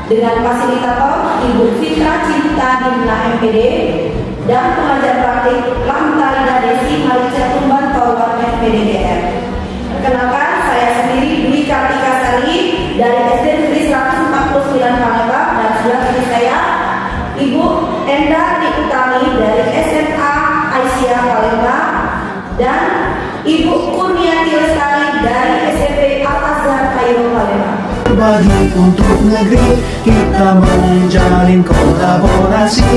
dengan fasilitator Ibu Fitra Cinta Dimna MPD dan pengajar praktik Lamtalina Desi Malicia Tumban Tauban MPD DR. Perkenalkan, saya sendiri Dwi Kartika Sari dari SD Negeri 149 Palembang, dan sebelah kiri saya Ibu Enda Utami dari SMA Aisyah Palembang dan Ibu Kurniati Lestari dari SMP Al-Azhar Kairo Palembang. Berbagi untuk negeri, kita menjalin kolaborasi.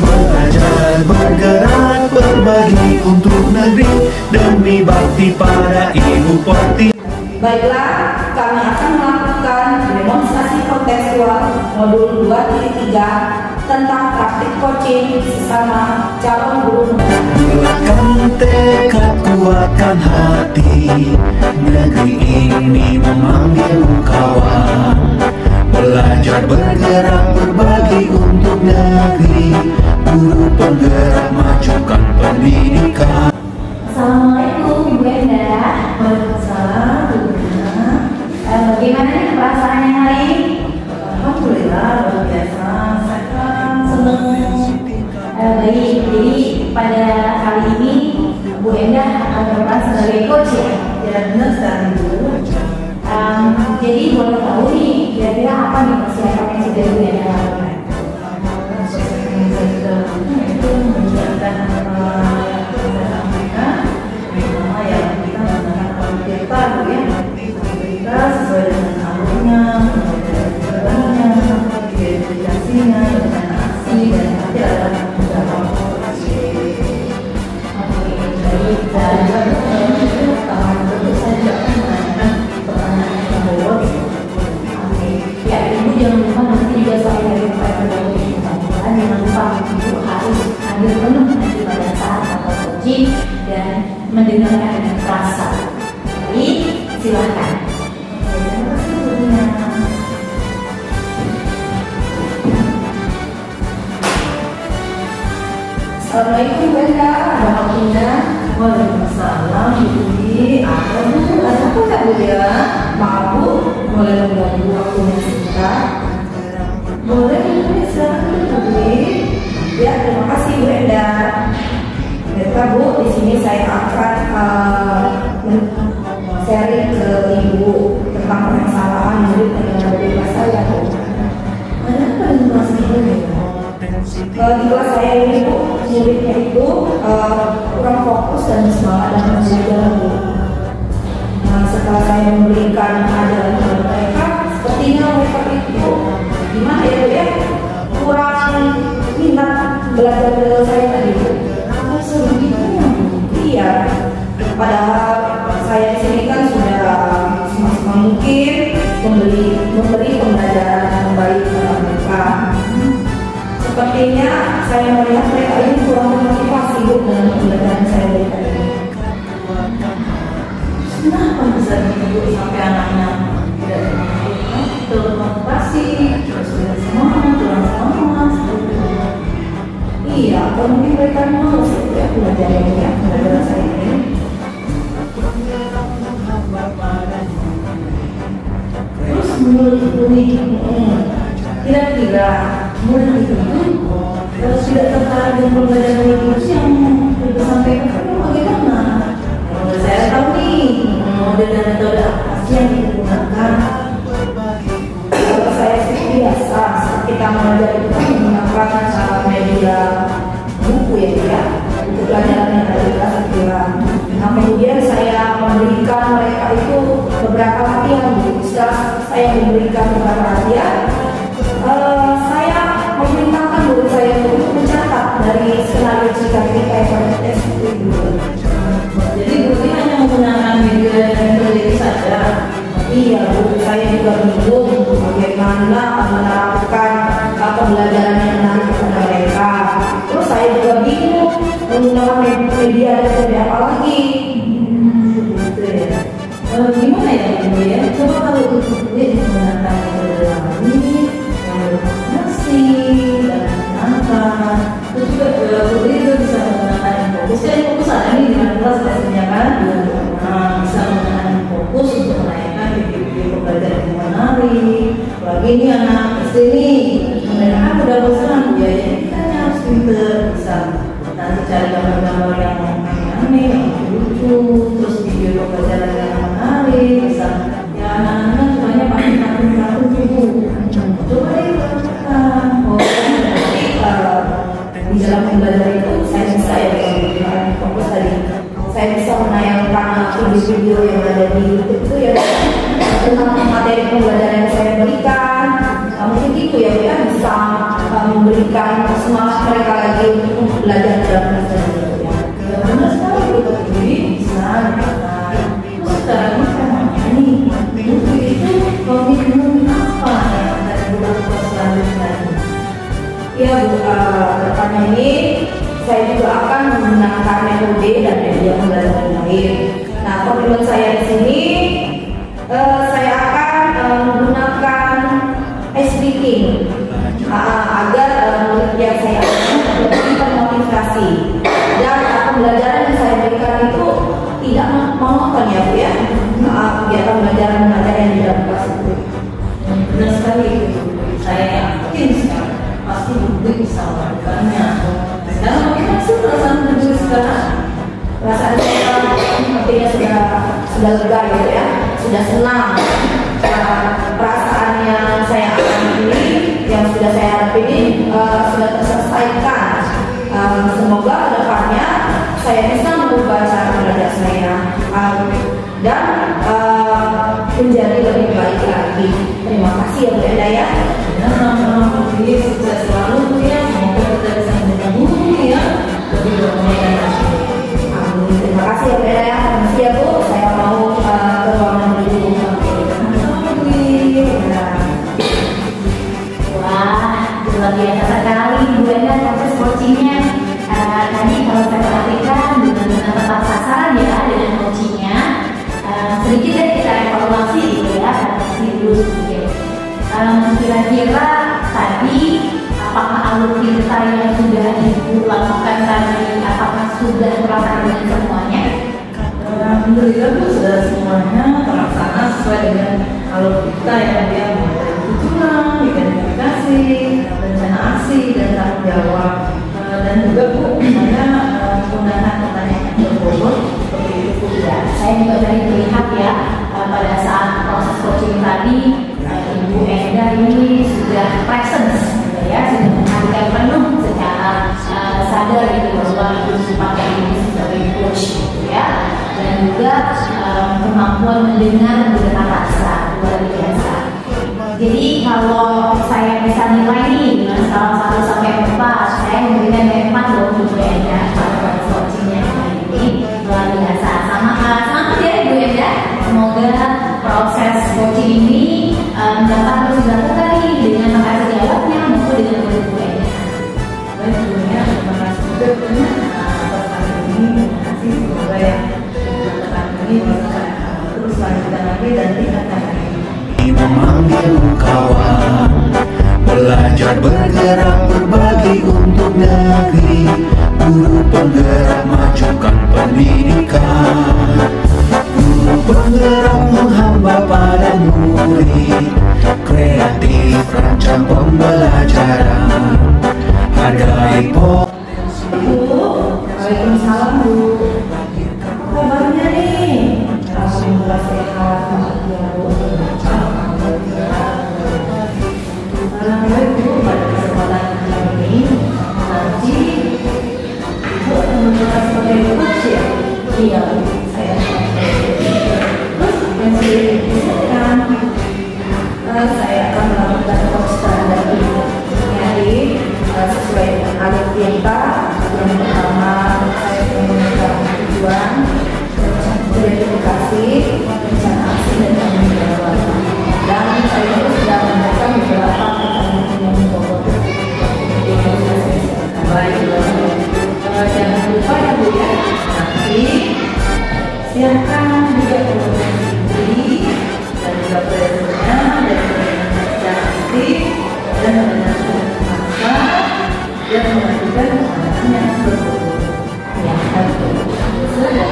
Belajar, bergerak, berbagi untuk negeri, demi bakti pada Ibu Pertiwi. Baiklah, kami akan melakukan demonstrasi kontekstual modul 2.3 tentang praktik coaching sesama calon guru. Kuatkan tekad, kuatkan hati, negeri ini memanggilmu kawan. Belajar, bergerak, berbagi untuk negeri, guru penggerak majukan pendidikan. Assalamualaikum Bu Enda. Waalaikumsalam, Bu Enda. Bagaimana nih perasaannya hari ini? Alhamdulillah, luar biasa. Saya senang. Baik, jadi pada kali ini Bu Enda akan berperan sebagai coach ya? Ya, benar sekali, Bu. Jadi boleh tahu nih, kira-kira apa nih persiapan yang sudah Bu Enda lakukan? Sesuai dengan alurnya, identifikasinya, dengan aksi, dan nanti ada beberapa informasi. Oke, baik. Tentu saja menanyakan pertanyaan yang bawah. Oke, ya Ibu jangan lupa nanti juga selain dari pertanyaan jangan lupa Ibu harus hadir penuh nanti pada saat atau coaching dan mendengarkan dengan rasa. Baik, silakan. Assalamualaikum Bu Enda, ada waktunya. Waalaikumsalam Bu Dwi. Ada Bu, ada apa ya Bu ya? Maaf Bu, boleh mengganggu waktunya sebentar? Boleh Bu, silakan Bu Dwi. Ya, terima kasih Bu Enda. Baiklah Bu, di sini saya akan sharing ke Ibu tentang permasalahan murid dengan berbeda saya Bu. Ada apa dengan kelas ini? Di kelas saya ini Bu, muridnya itu kurang fokus dan semangat dalam belajar Bu. Nah, setelah saya memberikan ajaran kepada mereka, sepertinya mereka itu gimana ya Bu ya, kurang minat belajar dari saya tadi Bu. Sebegitunya Bu. Iya. Padahal saya di sini kan sudah semaksimal mungkin memberi pembelajaran yang baik kepada mereka. Sepertinya saya melihat mereka ini kurang termotivasi Bu dengan pembelajaran saya berikan ini. Kenapa bisa begitu sampai anaknya tidak termotivasi, terus tidak semangat, kurang semangat? Iya, atau mungkin mereka mau ya belajar ini ya, pembelajaran saya ini. Terus menurut Bu kira-kira murid itu kalau tidak tertarik dengan pembelajaran itu yang sudah sampaikan itu bagaimana? Kalau saya tahu nih model dan metode apa sih yang digunakan. Kalau saya sih biasa kita mengajar itu kan menggunakan media buku ya untuk pelajaran yang ada di kelas kira. Nah kemudian saya memberikan mereka itu beberapa latihan. Setelah saya memberikan beberapa latihan, saya memerintahkan guru saya untuk mencatat dari skenario jika kita pada tes itu. Jadi gurunya hanya menggunakan video dan metode saja. Iya, guru saya juga bingung bagaimana menerapkan pembelajaran yang menarik kepada mereka. Terus saya juga bingung menggunakan media dan metode apa lagi. Gitu ya. Gimana ya Bu ya? Coba kalau untuk menggunakan metode lain yang berkoordinasi dan menyenangkan, terus juga guru itu bisa menggunakan fokus. Kan fokus ada nih di kelas biasanya kan, bisa menggunakan fokus untuk menaikkan video pembelajaran yang menarik. Lagi ini anak SD nih, mereka udah bosan ya, kita harus pinter bisa nanti cari gambar-gambar yang aneh, yang lucu, terus video pembelajaran yang menarik, bisa ya anak-anak semuanya pakai kartun-kartun dulu. Coba deh lakukan. Oh, nanti di dalam pembelajaran itu saya bisa ya kalau fokus tadi, saya bisa menayangkan video-video yang ada di YouTube itu ya tentang materi pembelajaran yang saya berikan. Mungkin gitu ya, dia bisa memberikan semangat mereka lagi untuk belajar dalam pelajaran itu ya. Ya benar sekali gitu, jadi bisa terus sekarang ini saya mau nyanyi buku itu komitmen apa yang akan dilakukan selanjutnya? Ya Bu, depannya ini saya juga akan menggunakan metode dan media pembelajaran lain. Nah, komitmen saya di sini saya akan menggunakan speaking agar murid yang saya lebih termotivasi dan pembelajaran yang saya berikan itu tidak monoton ya Bu ya, kegiatan belajar yang di dalam kelas itu. Benar sekali itu, saya yakin sekali pasti Ibu bisa melakukannya. Sekarang mungkin masuk perasaan Ibu sekarang, Perasaan saya sepertinya sudah lega gitu ya, sudah senang. Perasaan yang saya alami, yang sudah saya hadapi ini sudah terselesaikan. Semoga kedepannya saya bisa mengubah cara belajar saya dan menjadi lebih baik lagi. Terima kasih ya Bu Enda ya. dan sama-sama Bu, sukses selalu Bu ya. Semoga kita bisa bertemu ya lebih bermanfaat lagi. Amin. Terima kasih ya Bu Enda ya. Permisi ya Bu, saya mau ke ruangan dulu. Wah, luar biasa sekali Bu Enda proses coachingnya. Tadi kalau saya perhatikan benar-benar tepat sasaran ya dengan coachingnya. Sedikit ya kita evaluasi gitu ya, evaluasi dulu sedikit. Kira-kira tadi apakah alur cerita yang sudah Ibu lakukan tadi apakah sudah terlaksana dengan semuanya? Alhamdulillah Bu, sudah semuanya terlaksana sesuai dengan alur kita yang dia mulai tujuan, identifikasi, rencana aksi dan tanggung jawab. Dan juga Bu, saya menggunakan pertanyaan yang berbobot seperti itu Bu ya. Saya juga tadi melihat ya pada saat proses coaching tadi Ibu Enda ini sudah presence gitu ya, sudah menghadirkan penuh secara sadar gitu bahwa Ibu pakai ini sebagai coach gitu ya, dan juga kemampuan mendengar menggunakan rasa luar biasa. Jadi kalau saya bisa nilai nih dengan skala 1 sampai 4, saya memberikan 4 loh Ibu Enda pada proses coachingnya ini luar biasa. Sama ya Ibu Enda, semoga proses coaching ini dapat terus dilakukan nih dengan makasih jawabnya maupun dengan murid Bu Enda. Baik Bu ya, terima kasih juga Bu ya atas hari ini. Terima kasih, semoga ya teman ini bisa terus lanjutkan lagi dan tingkatkan memanggil kawan, belajar bergerak berbagi untuk negeri, guru penggerak majukan pendidikan, guru penggerak menghamba pada murid, kreatif rancang pembelajaran, hargai Bu. Waalaikumsalam Bu. Apa kabarnya nih? Alhamdulillah sehat, bahagia Bu. Baik Bu, pada kesempatan kali ini nanti Ibu akan berperan sebagai coach ya? Iya Bu, saya terus yang sudah diberikan saya akan melakukan coach terhadap Ibu. Jadi sesuai dengan alur kita, yang pertama saya menggunakan tujuan, identifikasi, rencana aksi dan tanggung jawab. Dan saya itu sudah memberikan beberapa pertanyaan yang berbobot. Baik, jangan lupa ya Bu ya, nanti siapkan juga diri dan juga presentasinya dan secara aktif dan mendengarkan masa dan mengajukan pertanyaan yang berbobot. Ya, sudah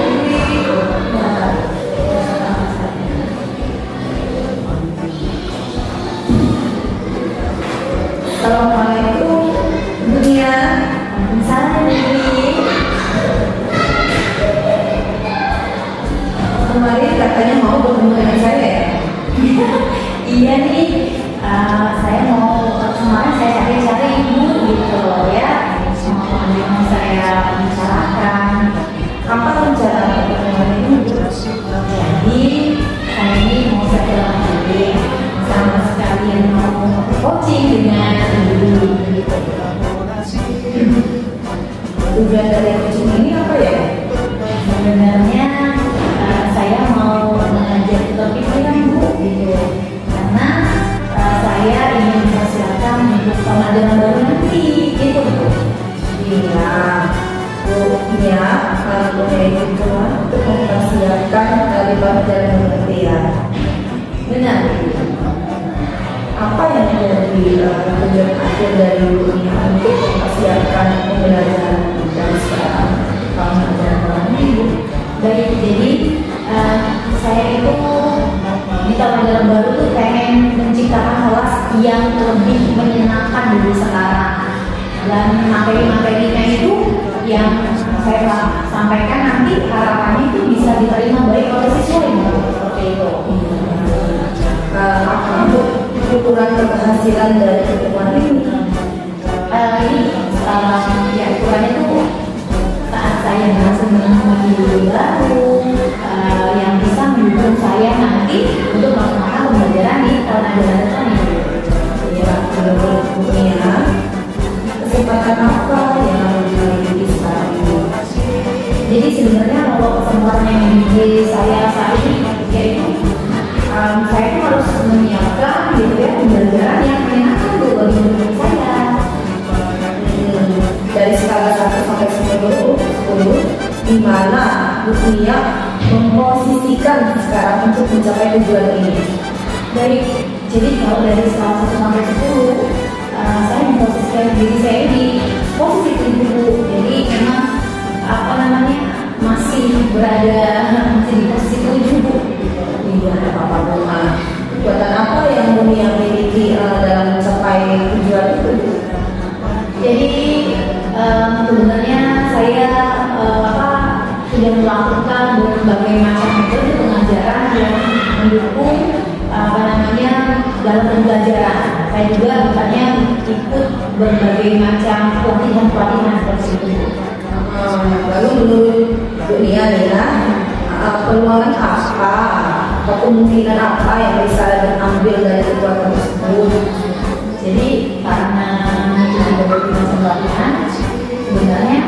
katanya mau bertemu dengan saya ya? Iya nih, saya mau kemarin saya cari-cari ibu gitu loh ya, yang mau saya bicarakan. Apa rencana pertemuan ini? Jadi saya ini mau silaturahmi sama sekalian mau coaching dengan ibu gitu. Tujuan dari coaching ini apa ya? Sebenarnya saya mau mengajar lebih banyak bu gitu, karena saya ingin mempersiapkan untuk pelajaran baru nanti gitu bu. Iya, Bu Nia kalau punya tujuan untuk mempersiapkan dari pelajaran nanti ya. Benar. Apa yang menjadi tujuan akhir dari Bu Nia untuk mempersiapkan pembelajaran dari sekarang pelajaran nanti Bu? Baik, jadi saya itu di tahun ajaran baru tuh pengen menciptakan kelas yang lebih menyenangkan dari sekarang, dan materi-materinya itu yang saya sampaikan nanti harapannya itu bisa diterima baik oleh siswa ini seperti itu. Apa untuk ukuran keberhasilan dari pertemuan ini? Ini ya ukurannya tuh saat saya berhasil menemukan guru baru yang bisa mendukung saya nanti untuk melaksanakan pembelajaran di tahun ajaran depan ini. Ya, menurut Bu Nia, kesempatan apa yang dimiliki sekarang ini? Jadi sebenarnya kalau kesempatan yang dimiliki saya saat ini yaitu saya tuh harus menyiapkan gitu ya pembelajaran yang menyenangkan tuh bagi guru saya. Dari skala 1 sampai 10, di mana Bu Nia memposisikan sekarang untuk mencapai tujuan ini? Baik, jadi kalau dari skala 1 sampai 10, saya memposisikan diri saya di posisi 7. Jadi memang apa namanya masih di posisi 7 Bu. Iya, apa rumah. Kekuatan apa yang Bu Nia miliki dalam mencapai tujuan itu? Jadi sebenarnya saya sudah melakukan berbagai macam metode pengajaran yang mendukung dalam pembelajaran. Saya juga misalnya ikut berbagai macam pelatihan seperti itu. Lalu menurut Bu Nia nih ya, peluang apa atau kemungkinan apa yang bisa diambil dari kekuatan tersebut? Jadi karena itu berbagai macam pelatihan, sebenarnya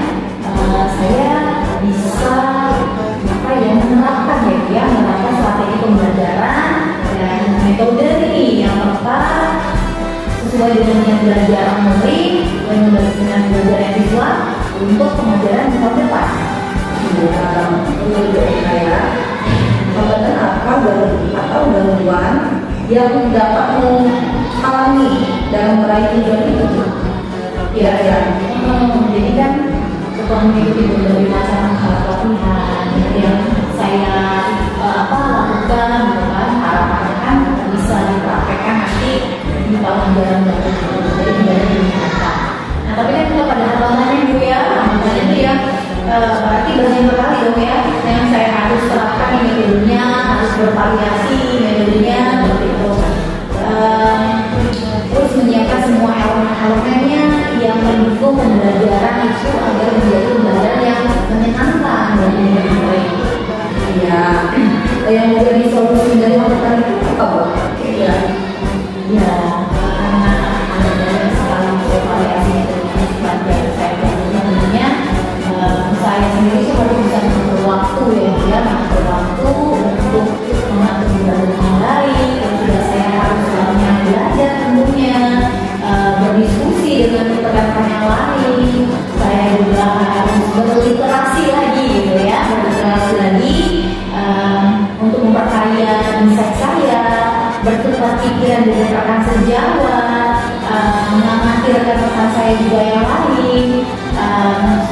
saya bisa menerapkan strategi pembelajaran dan metode nih yang tepat sesuai dengan yang belajar murid dan dengan belajar siswa untuk pengajaran di tahun depan. Menurut Bu Nia ya, hambatan apa atau gangguan yang dapat menghalangi dalam meraih tujuan itu? Ya. Jadi kan setelah mengikuti berbagai macam pelatihan yang saya lakukan, gitu kan, harapannya kan bisa dipraktekkan nanti di tahun ajaran baru, jadi tidak diingatkan. Nah tapi kan kalau pada halangannya Bu ya, halangannya itu ya berarti banyak sekali dong ya, yang saya harus terapkan metodenya, harus bervariasi metodenya seperti itu. Terus menyiapkan semua elemen-elemennya yang mendukung pembelajaran itu agar menjadi pembelajaran yang menyenangkan bagi murid. Ya, yang menjadi solusi dari hambatan itu apa Bu? Ya, karena ada banyak sekali variasi metode pelajaran saya tentunya saya sendiri sih harus bisa mengatur waktu mengatur waktu untuk mengatur pembelajaran yang baik. Dan juga saya harus banyak belajar tentunya, berdiskusi dengan rekan-rekan yang lain. Saya juga harus berliterasi lagi untuk memperkaya insight saya, bertukar pikiran dengan rekan sejawat, mengamati rekan-rekan saya juga yang lain,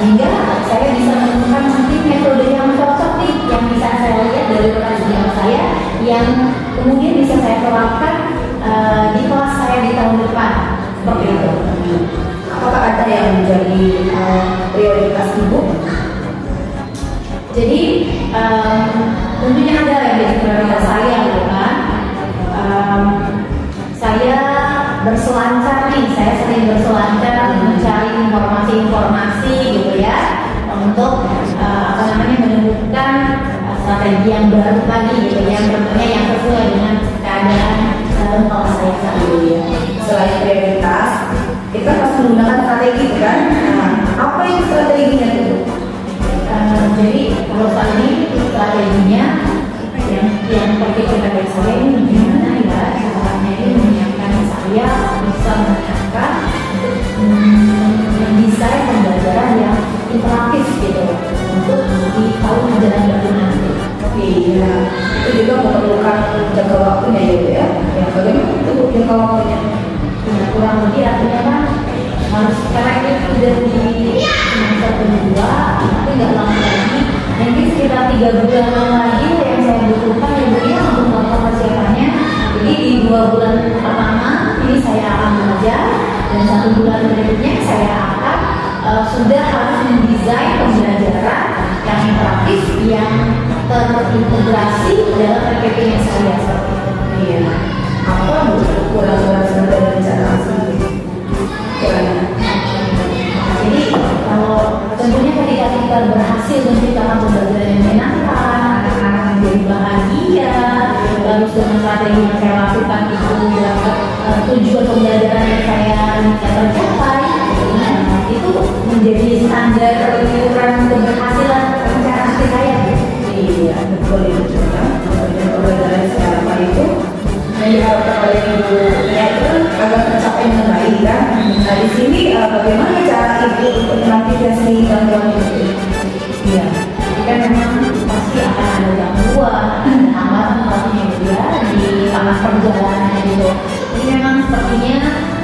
sehingga saya bisa menemukan nanti metode yang cocok nih, yang bisa saya lihat dari rekan sejawat saya, yang kemudian bisa saya terapkan di kelas saya di tahun depan. Seperti itu. Apakah ada yang menjadi prioritas Ibu? Jadi tentunya ada yang jadi strategi yang baru lagi gitu ya, tentunya yang sesuai dengan keadaan kalau saya saat ini. Selain prioritas, kita harus menggunakan strategi kan? Nah, apa yang strateginya tuh? Jadi kalau saat ini strateginya yang terpikir dari saya ini gimana ya caranya ini menyiapkan saya bisa menyiapkan mendesain pembelajaran yang interaktif gitu untuk di tahun ajaran baru nanti. Iya, itu juga memerlukan jangka waktunya ya. Yang bagaimana itu jangka waktunya? Nah, kurang lebih artinya kan harus karena ini sudah di semester kedua, tapi nggak lama lagi. Nanti sekitar 3 bulan lagi yang saya butuhkan ya Bu ya untuk melakukan persiapannya. Jadi di 2 bulan pertama ini saya akan belajar dan 1 bulan berikutnya saya akan sudah harus mendesain pembelajaran yang interaktif yang terintegrasi dalam PPP saya. Iya. Apa kurang-kurang sebenarnya rencana asli? Jadi kalau tentunya ketika kita berhasil menciptakan pembelajaran yang menyenangkan, anak-anak menjadi bahagia, terus dengan strategi yang saya lakukan itu tujuan pembelajaran yang saya tercapai, itu menjadi standar ukuran keberhasilan rencana asli saya. Iya, betul itu juga. Pembelajaran secara apa itu yang diharapkan oleh ibu ya itu kan agar tercapai dengan baik kan. Nah di sini bagaimana cara ibu untuk mengantisipasi gangguan itu? Iya, kan memang pasti akan ada gangguan, ada hambatan pastinya juga di tengah perjalanan gitu. Jadi memang sepertinya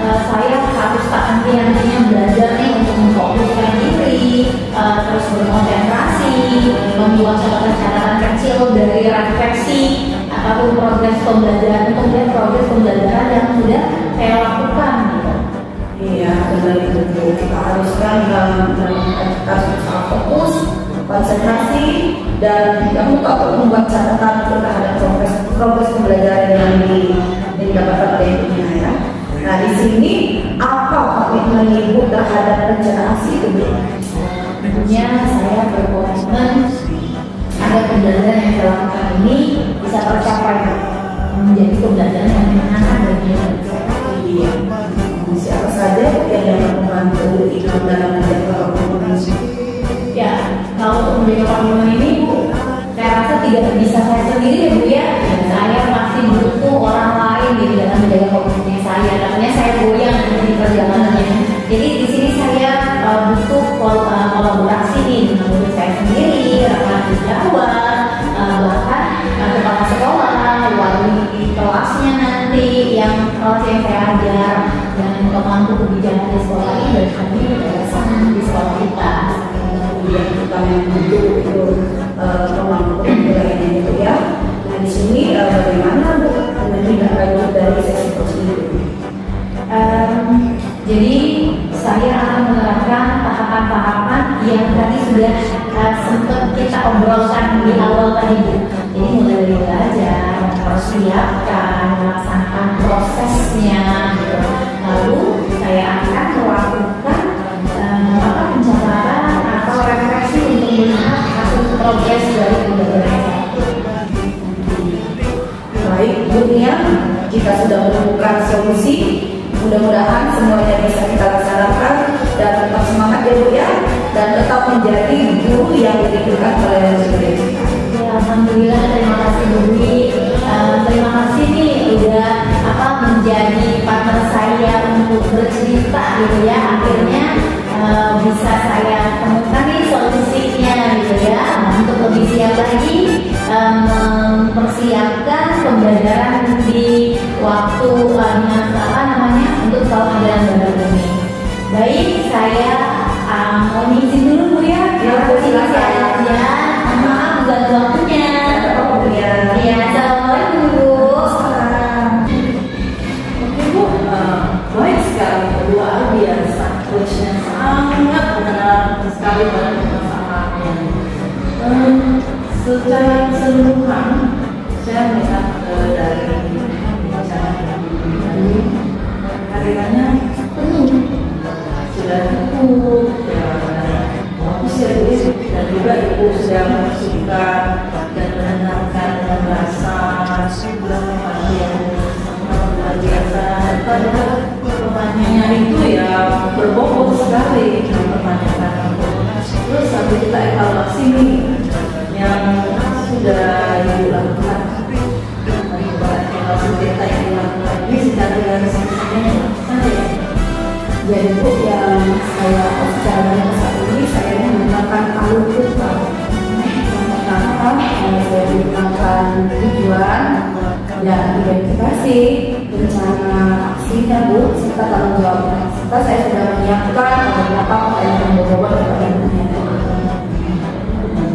saya harus tak henti-hentinya belajar nih untuk memfokuskan diri, terus berkonsentrasi, membuat catatan-catatan kecil dari refleksi ataupun progres pembelajaran untuk melihat progres pembelajaran yang sudah saya lakukan gitu. Iya benar itu Bu. Kita haruskan kita harus fokus, konsentrasi dan jangan lupa untuk membuat catatan terhadap progres pembelajaran yang didapatkan oleh ibunya ya. Nah di sini apa komitmen ibu terhadap rencana ASI itu Bu? Tentunya saya berkomitmen agar pembelajaran yang saya lakukan ini bisa tercapai menjadi pembelajaran yang menyenangkan bagi saya. Iya. Siapa saja yang dapat membantu ibu dalam menjaga komitmen? Ya, kalau untuk menjaga komitmen ini Bu, saya rasa tidak bisa saya sendiri ya Bu ya. Saya pasti butuh orang lain gitu dalam menjaga komitmen saya. Namanya saya goyang di perjalanannya. Jadi di sini saya butuh kolaborasi nih dengan murid saya sendiri, rekan sejawat, bahkan kepala sekolah, wali kelasnya nanti yang kelas yang saya ajar dan pemangku kebijakan di sekolah ini dan kami berasal di sekolah kita. Yang kita yang butuh itu pemangku kebijakan itu ya. Nah di sini bagaimana Bu mentindak lanjut dari sesi tersebut? Jadi saya akan menerapkan tahapan-tahapan yang tadi sudah sempat kita obrolkan di awal tadi Bu. Jadi mulai dari belajar, mempersiapkan, melaksanakan prosesnya gitu. Lalu saya akan melakukan pencatatan atau refleksi untuk melihat hasil progres dari pembelajaran. Baik, dunia kita sudah menemukan solusi. Mudah-mudahan semuanya bisa kita laksanakan dan tetap semangat ya Bu ya, dan tetap menjadi guru yang dirindukan oleh murid. Ya, alhamdulillah, terima kasih Bu Dwi. Terima kasih nih udah menjadi partner saya untuk bercerita gitu ya. Akhirnya bisa saya temukan nih solusinya gitu ya, untuk lebih siap lagi mempersiapkan pembelajaran di waktu untuk tahun ajaran baru ini. Baik, saya mau izin dulu Bu ya. Ya, Bu, silakan. Ya, maaf mengganggu waktunya. Ya, assalamualaikum Bu. Oke Bu, baik sekali kedua biasa coachnya sangat mengenal sekali banyak permasalahannya. Secara keseluruhan saya melihat dari bicara tadi karirnya penuh, sudah cukup ya, fokus ya Bu, dan juga Ibu sudah mensupport dan berbobot sekali pertanyaan. Terus sampai kita evaluasi nih yang sudah Ibu lakukan, evaluasi data yang dilakukan ini secara realisasinya mana ya? Jadi Bu, yang saya secara saat ini saya menggunakan alur Pak. Yang pertama saya menggunakan tujuan dan identifikasi rencana aksinya Bu, serta tanggung jawabnya. Serta saya sudah menyiapkan beberapa pertanyaan berbobot kepada dunia.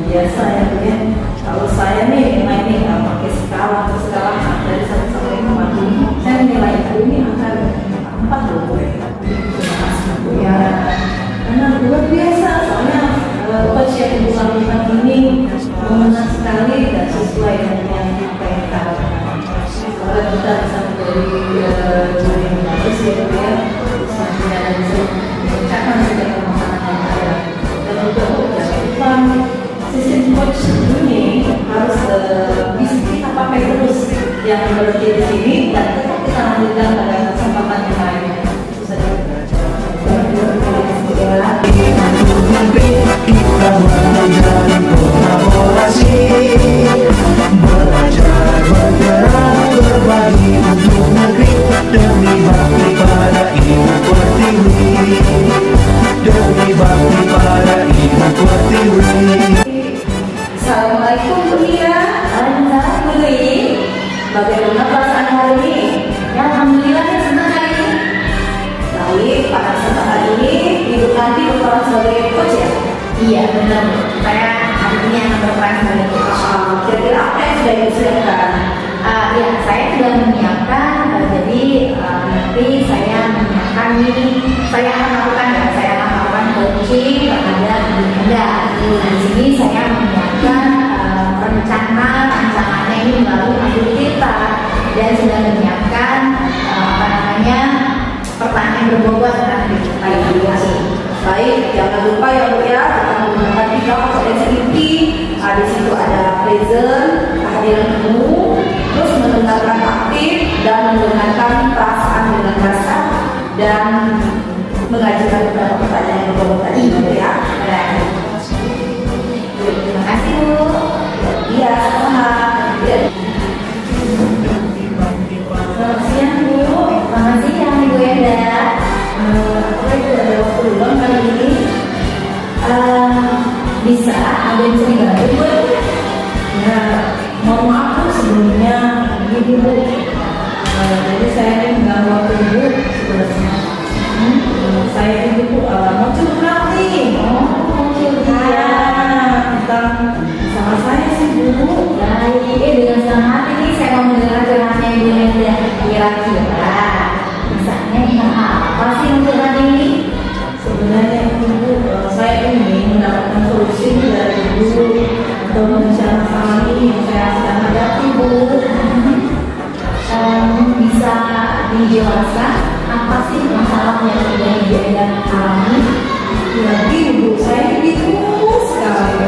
Biasa ya Bu ya. Kalau saya nih nilai nggak pakai skala dari 1 sampai 4, saya nilai ini angka 4 loh Bu. Ya, karena luar biasa soalnya coach yang Ibu lakukan ini mengena sekali dan sesuai dengan yang kita inginkan. Kalau kita bisa menjadi yang bagus ya Bu ya, selanjutnya dan bisa mengucapkan segala permasalahan yang ada. Dan untuk jangan sistem coach ini harus bisa kita pakai terus yang berarti di sini dan tetap kita lanjutkan pada kesempatan yang lainnya. Itu saja. Untuk negeri kita menjalin kolaborasi, belajar bergerak berbagi untuk negeri demi bakti pada Ibu Pertiwi, demi bakti pada Ibu Pertiwi. Assalamualaikum Bu Lia. Waalaikumsalam Bu Dwi. Bagaimana perasaan hari ini? Ya, alhamdulillah saya senang hari ini. Baik, pada kesempatan hari ini Ibu nanti berperan sebagai coach ya? Iya benar Bu. Saya hari ini akan berperan sebagai coach. Kira-kira apa yang sudah Ibu siapkan? Ya, saya sudah menyiapkan. Jadi nanti saya menyiapkan ini. Saya akan lakukan ya. Saya akan melakukan coaching terhadap Anda. Di sini saya menyiapkan rencananya ini melalui akun kita dan sudah menyiapkan pertanyaan berbobot nanti. Baik, jangan lupa ya Bu ya, kita menggunakan 3 kompetensi inti. Di situ ada present, kehadiran kamu, terus mendengarkan aktif dan mendengarkan perasaan dengan rasa dan mengajukan beberapa pertanyaan yang berbobot tadi gitu ya. Terima kasih Bu. Iya, sama. Selamat siang Bu. Selamat siang Ibu Enda. Apa itu ada waktu luang kali ini? Bisa ada yang bisa dibantu Bu? Ya, mohon maaf Bu sebelumnya gini Bu. Jadi saya ini mengganggu waktu Ibu sebenarnya. Saya ini Bu mau curhat nih. Mau curhat. Ya, tentang sama saya sih Bu. Baik, dengan senang hati nih saya mau mendengar curhatnya Ibu Enda. Kira-kira misalnya tentang apa sih yang curhat ini? Sebenarnya Ibu, saya ini mendapatkan solusi dari Ibu untuk masalah ini yang saya sedang hadapi Bu. Bisa dijelaskan apa sih masalah yang sudah Ibu Enda alami? Ya Bu, saya bingung sekali.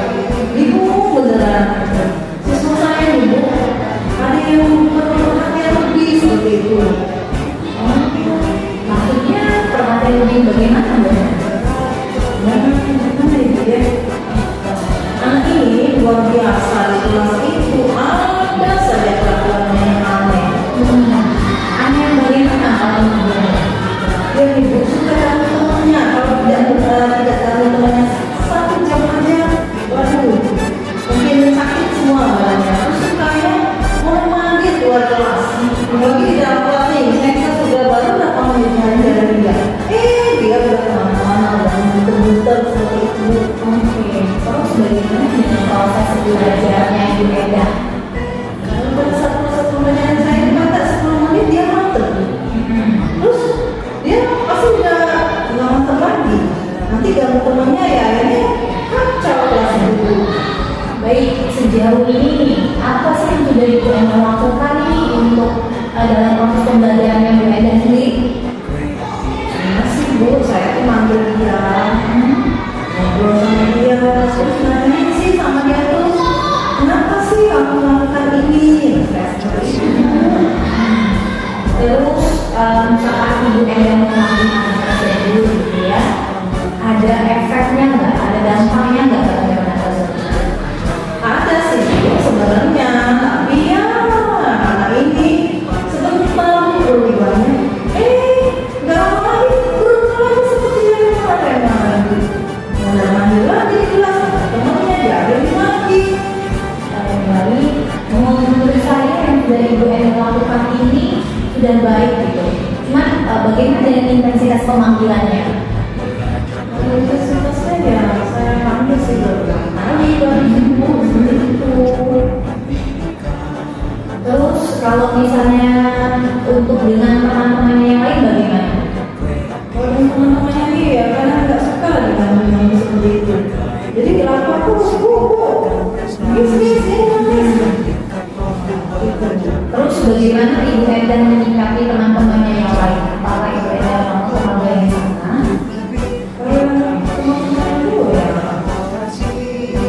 Bingung beneran. Siswa saya nih Bu, ada yang perlu perhatian lebih seperti itu. Maksudnya perhatian lebih bagaimana Bu? Nah, gimana Ibu ya? Anak ini luar biasa di kelas itu ada saja kelakuannya yang aneh. Aneh bagaimana kalau Ibu Enda? Dan Ibu suka datang temannya, kalau tidak datang temannya 1 jam aja, waduh, mungkin sakit semua badannya. Terus sukanya mau mandi keluar kelas, bagi di dalam kelas ini, saya sudah baru datang dari dia. Dia udah kemana-mana, udah muter-muter seperti itu. Oke, terus bagaimana dengan proses belajarnya Ibu Enda? Kalau pada satu pertanyaan saya kata 10 menit dia mater. Terus dia pasti udah nggak mater lagi. Nanti ganggu temannya ya akhirnya kacau kelas itu. Baik, sejauh ini apa sih yang sudah Ibu Enda lakukan nih untuk dalam proses pembelajaran Ibu Enda sendiri? Masih Bu, saya tuh manggil dia, ngobrol sama dia, terus nanya sih sama dia tuh, kenapa sih kamu melakukan ini? Saya seperti itu. Terus saat Ibu Enda mengalami anak tersebut, gitu ya, sudah baik gitu. Cuma bagaimana dengan intensitas pemanggilannya? Intensitasnya ya saya panggil sih berkali baru seperti itu. Terus kalau misalnya untuk dengan teman-temannya yang lain bagaimana? Kalau teman-temannya ini ya karena nggak suka dengan seperti itu. Jadi dilakukan aku Terus bagaimana Ibu Eden menyikapi teman-temannya yang lain? Apakah Ibu Eden mau keluarga yang sana? kalau teman-teman itu ya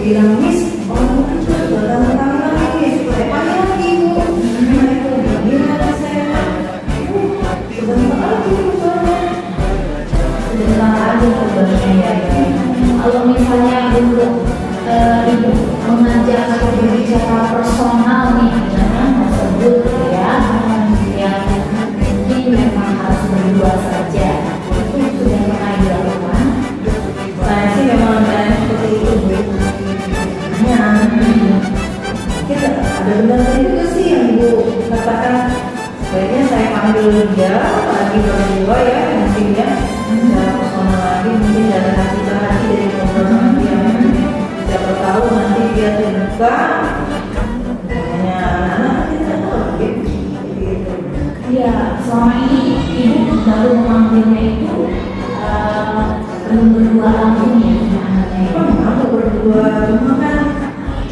bilang Miss, orang itu datang lagi, seperti panggil lagi Bu. Nah itu gimana saya? Sebentar lagi soalnya. Sebentar aja sebenarnya ya. Kalau misalnya untuk Ibu mengajak atau berbicara personal nih dengan tersebut ya, yang mungkin memang harus berdua saja, itu sudah pernah dilakukan. Saya sih memang ada seperti itu Bu. Hanya kita ada benar juga sih yang Bu katakan sebaiknya saya panggil dia lagi berdua ya mungkin ya secara personal lagi mungkin dari hati ke hati dari ngobrol sama dia siapa tahu nanti dia terbuka hanya anak-anak kita tahu gitu. Iya, selama ini Ibu baru memanggilnya itu belum berdua langsung ya anaknya itu. Aku berdua cuma kan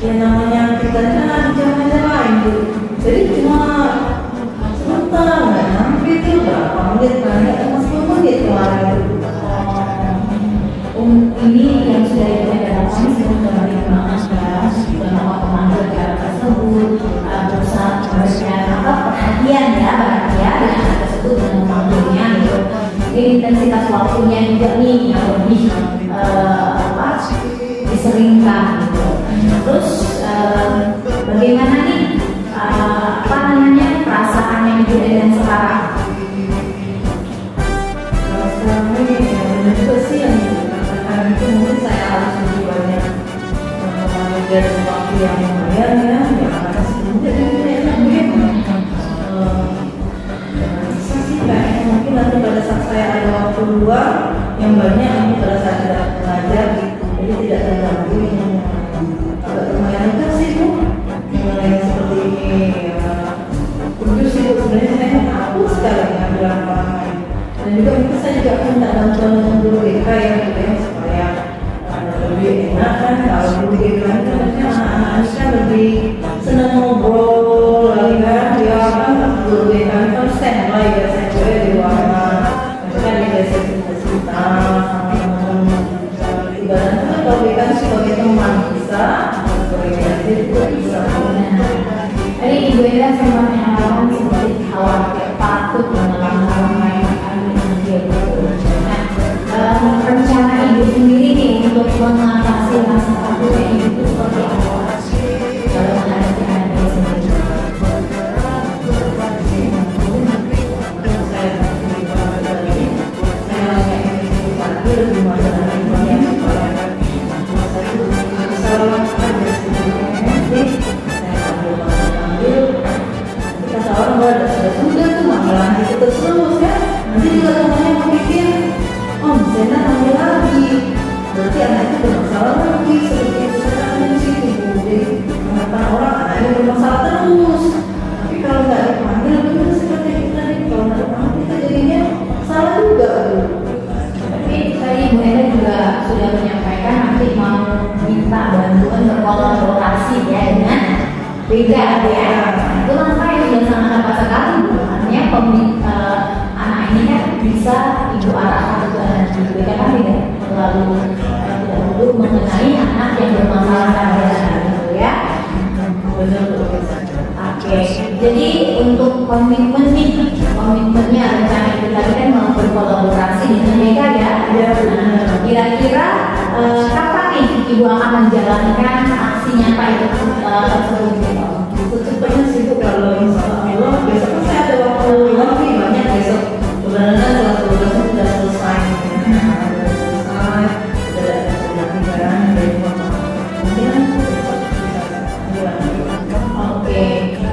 ya namanya kita kan jangan lain Bu. Jadi cuma sebentar nggak sampai itu berapa menit banyak cuma 10 menit kemarin itu. Ini yang sudah Ibu Eden lakukan sebelum terima kasih beberapa pemanggil ke arah tersebut berusaha memberikan perhatian ya dengan anak tersebut dan memanggilnya gitu. Ini intensitas waktunya juga nih yang lebih diseringkan gitu. Terus bagaimana nih perasaannya Ibu Eden sekarang? Kami ya benar juga sih yang dikatakan itu mungkin saya harus lebih banyak mengajar waktu yang lumayan ya karena sebelumnya itu enak bisa sih kayaknya mungkin nanti pada saat saya ada waktu luang yang banyak nanti pada saat tidak mengajar gitu jadi tidak terganggu yang agak lumayan juga sih Bu mulai seperti ini ya lucu sih Bu sebenarnya saya takut sekali ngambil orang lain dan juga mungkin saya juga minta bantuan dengan guru BK ya gitu ya supaya lebih enak kan kalau guru BK kan maksudnya anak-anak ini kan lebih senang ngobrol lagi kan dia kan guru BK kan standby ya saya boleh di ruangan maksudnya dia biasa cerita sama teman-teman ibaratnya kan kalau BK sebagai teman bisa sebagai pendidik juga bisa. Tadi Ibu Eden sempat mengatakan seperti khawatir takut mengalami rencana Ibu sendiri nih untuk mengatasi rasa takutnya Ibu seperti apa? Kalau menghadapi anak sendiri. Sudah tuh manggilan itu terus ya nanti juga temannya memikir oh Zena panggil lagi berarti anak itu bermasalah lagi seperti itu saya kan di situ Bu jadi mengatakan orang anaknya bermasalah terus tapi kalau nggak dipanggil benar seperti itu tadi kalau nggak dipanggil kita jadinya salah juga Bu. Tapi tadi Ibu Eden juga sudah menyampaikan nanti mau minta bantuan berkolaborasi ya dengan beda ya. Itu langkah yang sudah sangat tepat sekali. Artinya anak ini kan bisa Ibu arahkan ke anak Ibu Eden kan tidak perlu mengenai anak yang bermasalah gitu ya. Benar. Oke, jadi untuk komitmennya rencana itu tadi kan mau berkolaborasi dengan mereka ya. Nah, kira-kira kapan nih Ibu akan menjalankan aksi nyata itu tersebut? Secepatnya sih Bu kalau insya Allah besok kan saya ada waktu lebih banyak besok sebenarnya kelas 12 sudah selesai sudah tinggalan dari mungkin besok bisa. Oke,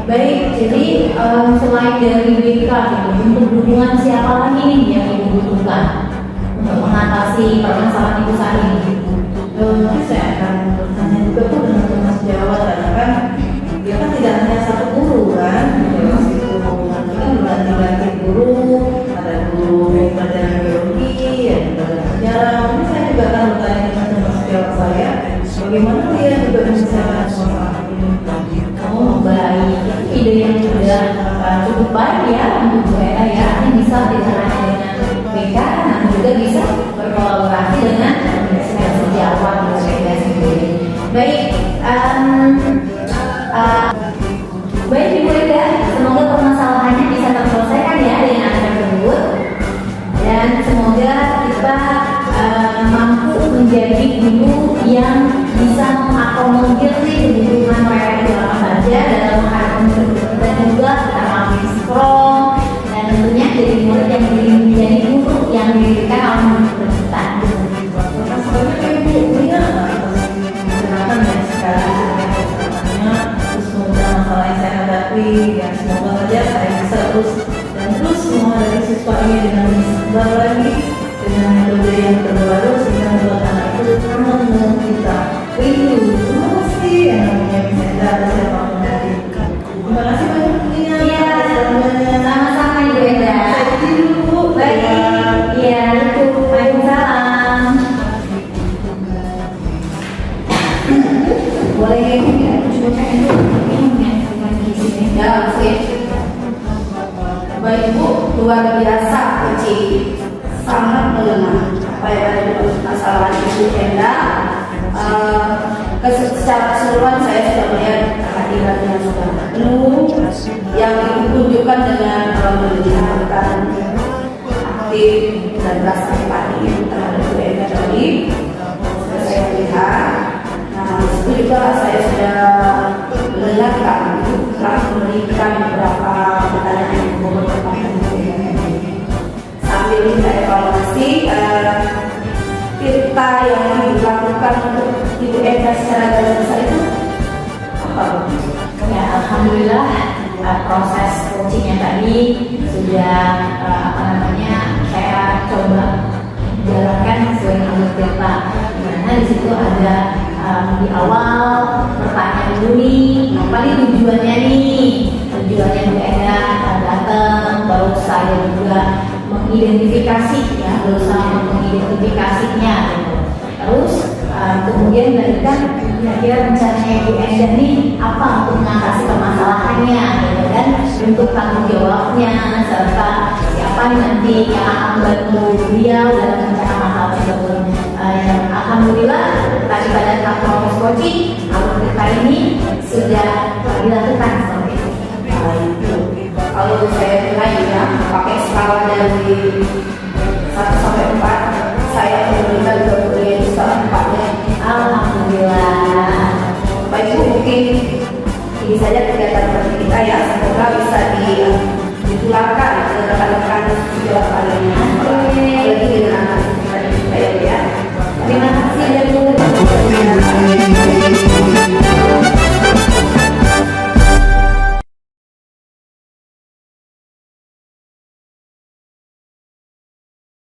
baik. Jadi selain dari BK gitu, untuk dukungan siapa lagi nih yang dibutuhkan untuk mengatasi permasalahan ibu saat ini? Saya akan bertanya juga tuh dengan Mas Jawa, karena kan dia kan tidak hanya satu guru kan, nanti kan berganti-ganti guru, ada guru pelajaran biologi, ada pelajaran sejarah. Mungkin saya juga akan bertanya dengan Mas Jawa saya, bagaimana dia juga menyelesaikan masalah ini. Oh baik, ide yang sudah cukup baik ya untuk Bu Eda ya. Ini bisa tidak hanya dengan BK, namun juga bisa berkolaborasi dengan Universitas sejawat di Bu Eda sendiri. Baik, baik Ibu Eda, semoga permasalahannya bisa terselesaikan ya dengan anak tersebut, dan semoga kita mampu menjadi guru yang bisa mengakomodir kebutuhan mereka di apa saja dalam menghadapi dan juga kita mampu strong dan tentunya jadi murid yang menjadi guru yang didirikan oleh universitas. Terima kasih banyak Ibu Nia atas penjelasan ya sekarang pertanyaannya. Terus semoga masalah yang saya hadapi ya semoga saja saya bisa terus menghadapi siswa ini dengan sabar lagi, dengan metode yang terbaru sehingga membuat anak itu kangen dengan kita. Terima kasih yang namanya bisa ada siapapun nanti. Terima kasih banyak Bu Nia. Iya, sama-sama Ibu Eda. Saya izin dulu. Baik, iya, Waalaikumsalam. Boleh ya, coba ini di sini. Ya, oke. Baik Bu, luar biasa Uci, sangat mengenal apa yang ada di masalah Ibu Enda. Secara keseluruhan saya sudah melihat kehadiran yang sudah penuh, yang Ibu tunjukkan dengan menunjukkan aktif dan rasa empati terhadap Bu Enda tadi. Sudah saya lihat. Nah, itu juga saya sudah mendengarkan telah memberikan beberapa pertanyaan yang beberapa sambil kita evaluasi kita yang dilakukan untuk Ibu Enda secara garis besar itu apa? Ya, alhamdulillah proses coachingnya tadi sudah saya coba jalankan sesuai dengan kita. Dimana di situ ada di awal pertanyaan dulu nih, apa nih tujuannya tujuannya Bu Enda datang, baru saya juga mengidentifikasi ya, berusaha mengidentifikasinya gitu. Terus kemudian berikan kira-kira rencananya Bu Enda nih apa untuk mengatasi permasalahannya gitu, dan bentuk tanggung jawabnya serta siapa nanti yang akan membantu beliau dalam rencana masalah tersebut. Alhamdulillah tadi pada proses coaching alur kita ini sudah dilakukan seperti itu. Kalau saya nilai ya pakai skala dari 1 sampai 4, saya memberikan kemudian skala 4-nya. Alhamdulillah. Baik Bu, mungkin ini saja kegiatan seperti kita ya, semoga bisa ditularkan ke rekan-rekan